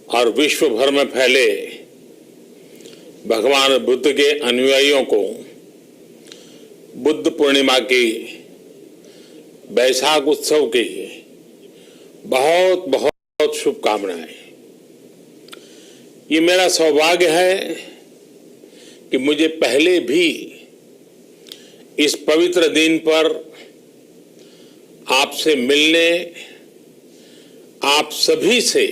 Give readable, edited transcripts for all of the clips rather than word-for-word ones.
और विश्व भर में फैले भगवान बुद्ध के अनुयायियों को बुद्ध पूर्णिमा की बैसाख उत्सव की बहुत बहुत शुभकामनाएं। ये मेरा सौभाग्य है कि मुझे पहले भी इस पवित्र दिन पर आपसे मिलने, आप सभी से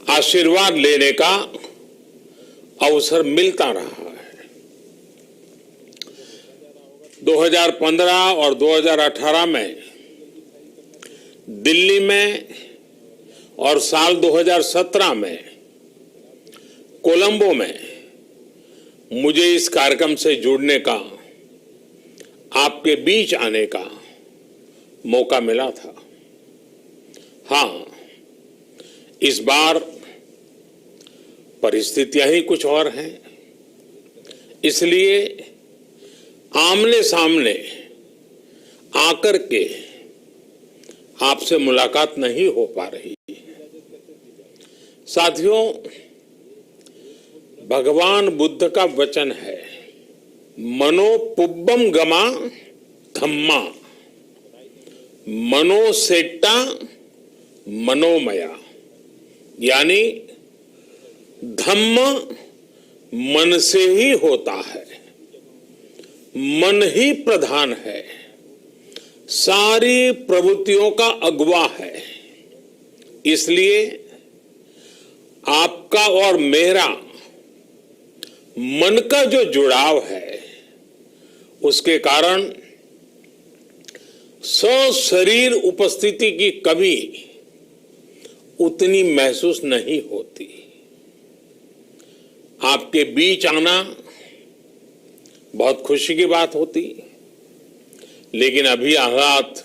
आशीर्वाद लेने का अवसर मिलता रहा है। 2015 और 2018 में दिल्ली में और साल 2017 में कोलंबो में मुझे इस कार्यक्रम से जुड़ने का, आपके बीच आने का मौका मिला था। हाँ, इस बार परिस्थितियां ही कुछ और हैं, इसलिए आमने सामने आकर के आपसे मुलाकात नहीं हो पा रही। साथियों, भगवान बुद्ध का वचन है, मनो पुब्बम गमा धम्मा, मनोसेट्टा मनोमया, यानी धम्म मन से ही होता है, मन ही प्रधान है, सारी प्रवृत्तियों का अगुवा है। इसलिए आपका और मेरा मन का जो जुड़ाव है, उसके कारण सशरीर उपस्थिति की कभी उतनी महसूस नहीं होती। आपके बीच आना बहुत खुशी की बात होती, लेकिन अभी हालात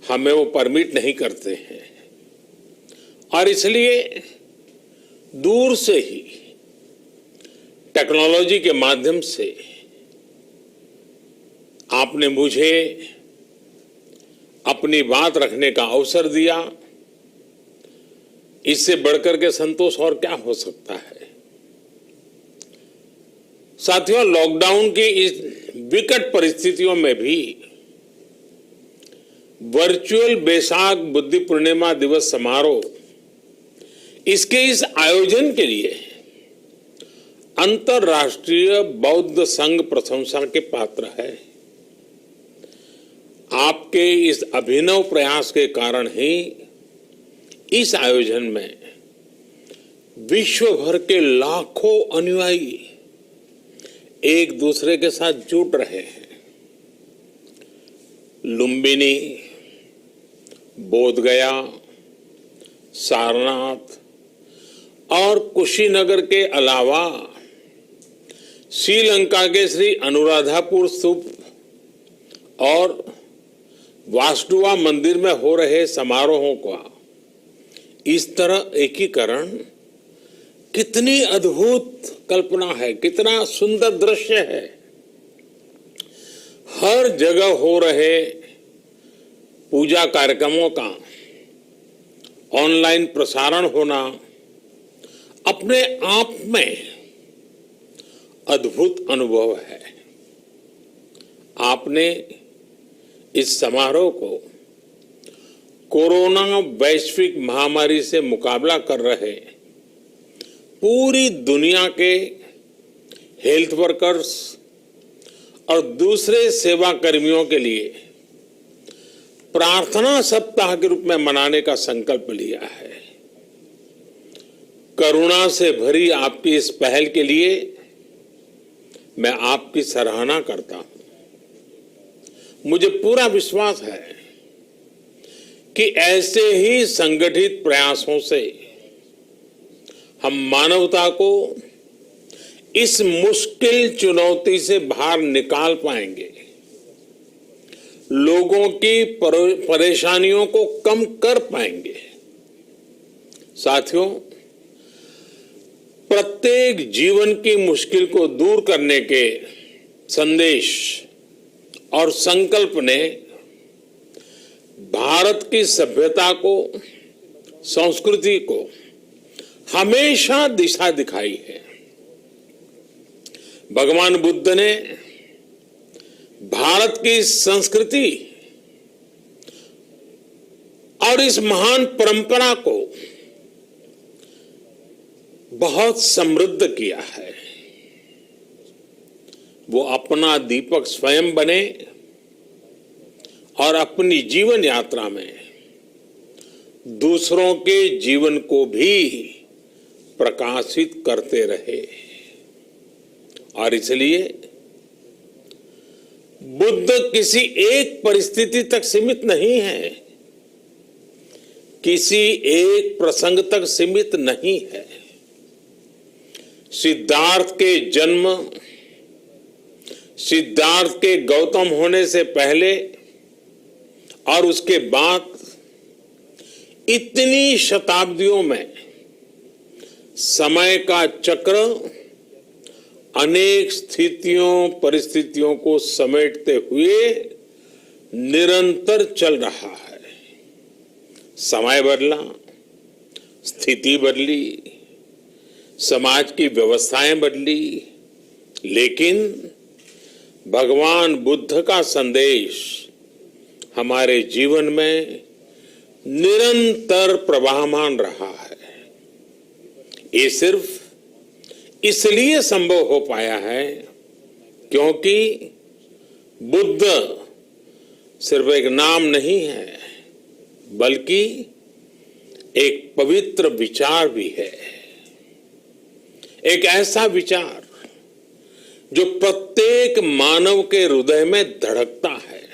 हमें वो परमिट नहीं करते हैं और इसलिए दूर से ही टेक्नोलॉजी के माध्यम से आपने मुझे अपनी बात रखने का अवसर दिया। इससे बढ़कर के संतोष और क्या हो सकता है। साथियों, लॉकडाउन की इस विकट परिस्थितियों में भी वर्चुअल बैसाख बुद्ध पूर्णिमा दिवस समारोह, इसके इस आयोजन के लिए अंतर्राष्ट्रीय बौद्ध संघ प्रशंसा के पात्र है। आपके इस अभिनव प्रयास के कारण ही इस आयोजन में विश्व भर के लाखों अनुयायी एक दूसरे के साथ जुड़ रहे हैं। लुम्बिनी, बोधगया, सारनाथ और कुशीनगर के अलावा श्रीलंका के श्री अनुराधापुर स्तूप और वासुदेवा मंदिर में हो रहे समारोहों का इस तरह एकीकरण कितनी अद्भुत कल्पना है, कितना सुंदर दृश्य है। हर जगह हो रहे पूजा कार्यक्रमों का ऑनलाइन प्रसारण होना अपने आप में अद्भुत अनुभव है। आपने इस समारोह को कोरोना वैश्विक महामारी से मुकाबला कर रहे पूरी दुनिया के हेल्थ वर्कर्स और दूसरे सेवा कर्मियों के लिए प्रार्थना सप्ताह के रूप में मनाने का संकल्प लिया है। करुणा से भरी आपकी इस पहल के लिए मैं आपकी सराहना करता हूं। मुझे पूरा विश्वास है कि ऐसे ही संगठित प्रयासों से हम मानवता को इस मुश्किल चुनौती से बाहर निकाल पाएंगे, लोगों की परेशानियों को कम कर पाएंगे। साथियों, प्रत्येक जीवन की मुश्किल को दूर करने के संदेश और संकल्प ने भारत की सभ्यता को संस्कृति को हमेशा दिशा दिखाई है। भगवान बुद्ध ने भारत की संस्कृति और इस महान परंपरा को बहुत समृद्ध किया है। वो अपना दीपक स्वयं बने और अपनी जीवन यात्रा में दूसरों के जीवन को भी प्रकाशित करते रहे। और इसलिए बुद्ध किसी एक परिस्थिति तक सीमित नहीं है, किसी एक प्रसंग तक सीमित नहीं है। सिद्धार्थ के जन्म, सिद्धार्थ के गौतम होने से पहले और उसके बाद इतनी शताब्दियों में समय का चक्र अनेक स्थितियों परिस्थितियों को समेटते हुए निरंतर चल रहा है। समय बदला, स्थिति बदली, समाज की व्यवस्थाएं बदली, लेकिन भगवान बुद्ध का संदेश हमारे जीवन में निरंतर प्रवाहमान रहा है। ये सिर्फ इसलिए संभव हो पाया है क्योंकि बुद्ध सिर्फ एक नाम नहीं है, बल्कि एक पवित्र विचार भी है। एक ऐसा विचार जो प्रत्येक मानव के हृदय में धड़कता है,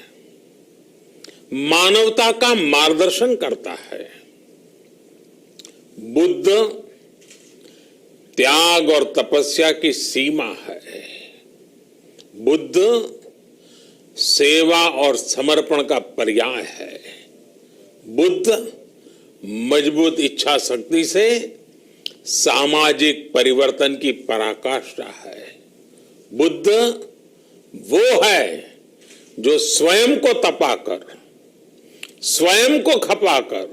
मानवता का मार्गदर्शन करता है। बुद्ध त्याग और तपस्या की सीमा है। बुद्ध सेवा और समर्पण का पर्याय है। बुद्ध मजबूत इच्छा शक्ति से सामाजिक परिवर्तन की पराकाष्ठा है। बुद्ध वो है जो स्वयं को तपाकर, स्वयं को खपाकर,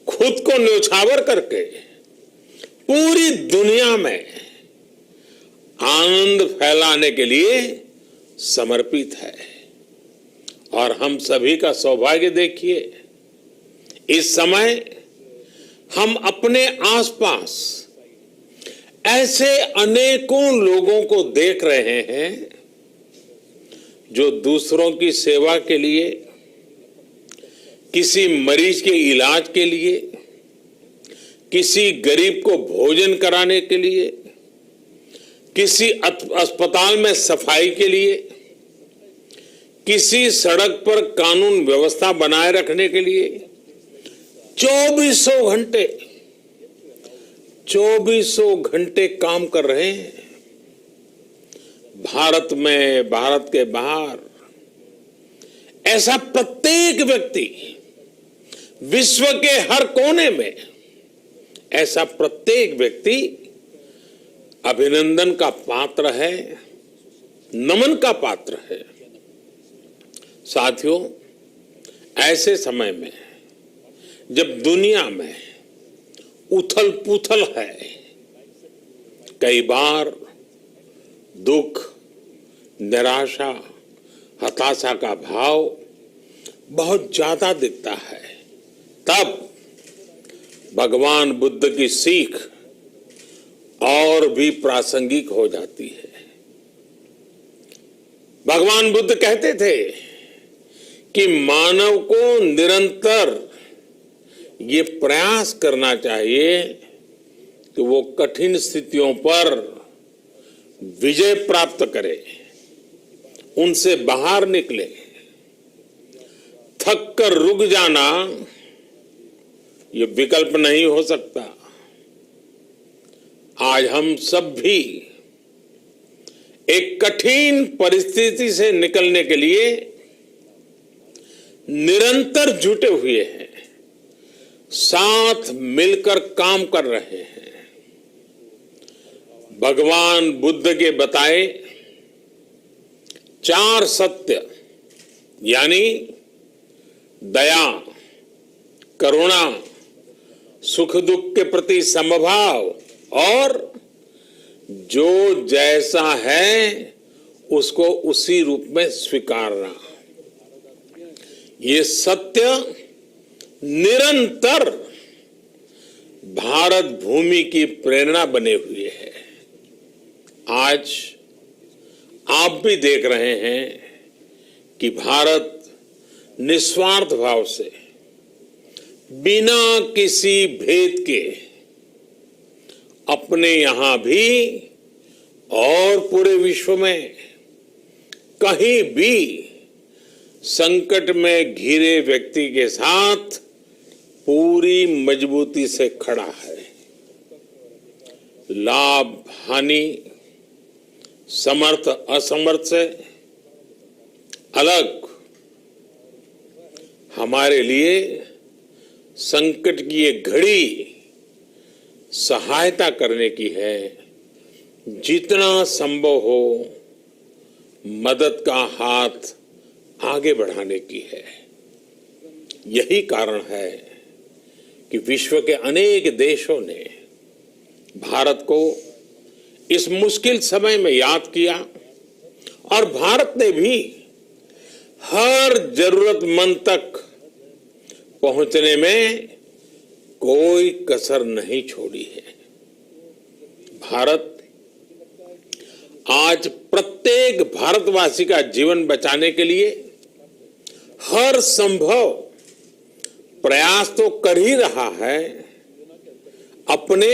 खुद को न्योछावर करके पूरी दुनिया में आनंद फैलाने के लिए समर्पित है। और हम सभी का सौभाग्य देखिए, इस समय हम अपने आसपास ऐसे अनेकों लोगों को देख रहे हैं जो दूसरों की सेवा के लिए, किसी मरीज के इलाज के लिए, किसी गरीब को भोजन कराने के लिए, किसी अस्पताल में सफाई के लिए, किसी सड़क पर कानून व्यवस्था बनाए रखने के लिए चौबीसों घंटे काम कर रहे हैं। भारत में, भारत के बाहर ऐसा प्रत्येक व्यक्ति, विश्व के हर कोने में ऐसा प्रत्येक व्यक्ति अभिनंदन का पात्र है, नमन का पात्र है। साथियों, ऐसे समय में जब दुनिया में उथल पुथल है, कई बार दुख, निराशा, हताशा का भाव बहुत ज्यादा दिखता है, तब भगवान बुद्ध की सीख और भी प्रासंगिक हो जाती है। भगवान बुद्ध कहते थे कि मानव को निरंतर ये प्रयास करना चाहिए कि वो कठिन स्थितियों पर विजय प्राप्त करे, उनसे बाहर निकले। थक कर रुक जाना ये विकल्प नहीं हो सकता। आज हम सब भी एक कठिन परिस्थिति से निकलने के लिए निरंतर जुटे हुए हैं, साथ मिलकर काम कर रहे हैं। भगवान बुद्ध के बताए 4 सत्य यानी दया, करुणा, सुख दुख के प्रति समभाव और जो जैसा है उसको उसी रूप में स्वीकारना, ये सत्य निरंतर भारत भूमि की प्रेरणा बने हुए है। आज आप भी देख रहे हैं कि भारत निस्वार्थ भाव से बिना किसी भेद के अपने यहां भी और पूरे विश्व में कहीं भी संकट में घिरे व्यक्ति के साथ पूरी मजबूती से खड़ा है। लाभ हानि, समर्थ असमर्थ से अलग हमारे लिए संकट की ये घड़ी सहायता करने की है। जितना संभव हो मदद का हाथ आगे बढ़ाने की है। यही कारण है कि विश्व के अनेक देशों ने भारत को इस मुश्किल समय में याद किया और भारत ने भी हर जरूरतमंद तक पहुंचने में कोई कसर नहीं छोड़ी है। भारत आज प्रत्येक भारतवासी का जीवन बचाने के लिए हर संभव प्रयास तो कर ही रहा है, अपने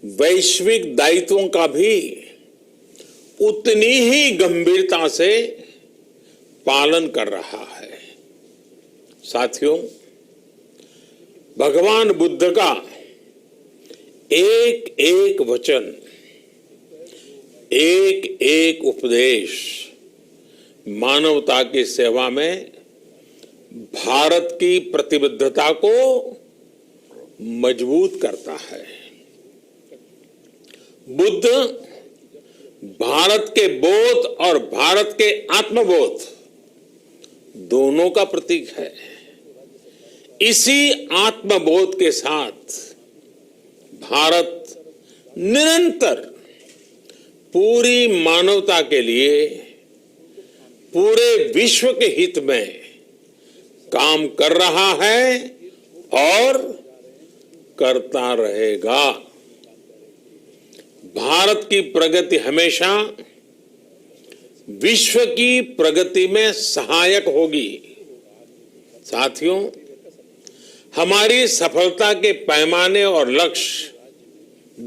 वैश्विक दायित्वों का भी उतनी ही गंभीरता से पालन कर रहा है। साथियों, भगवान बुद्ध का एक एक वचन, एक एक उपदेश मानवता की सेवा में भारत की प्रतिबद्धता को मजबूत करता है। बुद्ध भारत के बोध और भारत के आत्मबोध दोनों का प्रतीक है। इसी आत्मबोध के साथ भारत निरंतर पूरी मानवता के लिए, पूरे विश्व के हित में काम कर रहा है और करता रहेगा। भारत की प्रगति हमेशा विश्व की प्रगति में सहायक होगी। साथियों, हमारी सफलता के पैमाने और लक्ष्य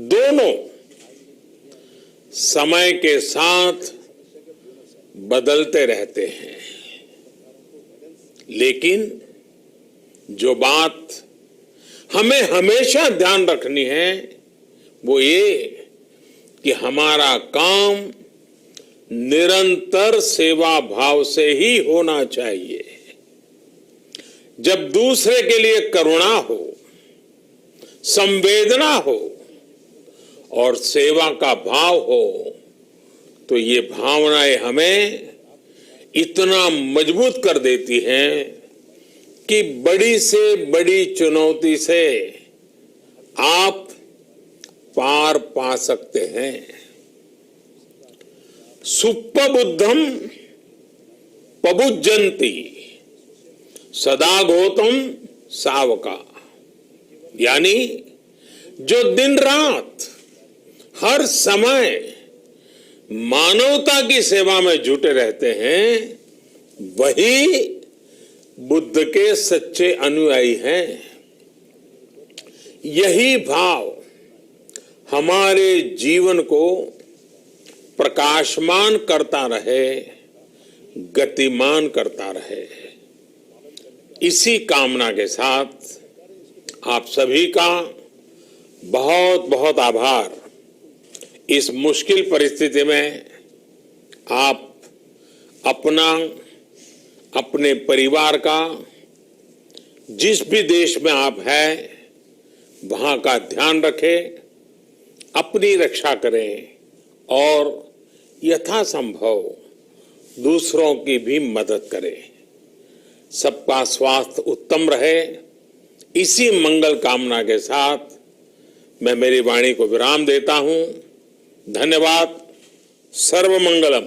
दोनों समय के साथ बदलते रहते हैं, लेकिन जो बात हमें हमेशा ध्यान रखनी है वो ये कि हमारा काम निरंतर सेवा भाव से ही होना चाहिए। जब दूसरे के लिए करुणा हो, संवेदना हो और सेवा का भाव हो तो ये भावनाएं हमें इतना मजबूत कर देती हैं कि बड़ी से बड़ी चुनौती से आप पार पा सकते हैं। सुप्पबुद्धम पबुज्जन्ति सदा गौतम सावका, यानी जो दिन रात हर समय मानवता की सेवा में जुटे रहते हैं वही बुद्ध के सच्चे अनुयायी हैं। यही भाव हमारे जीवन को प्रकाशमान करता रहे, गतिमान करता रहे। इसी कामना के साथ आप सभी का बहुत बहुत आभार। इस मुश्किल परिस्थिति में आप अपना, अपने परिवार का, जिस भी देश में आप हैं वहां का ध्यान रखें, अपनी रक्षा करें और यथासंभव दूसरों की भी मदद करें। सबका स्वास्थ्य उत्तम रहे, इसी मंगल कामना के साथ मैं मेरी वाणी को विराम देता हूं। धन्यवाद। सर्वमंगलम।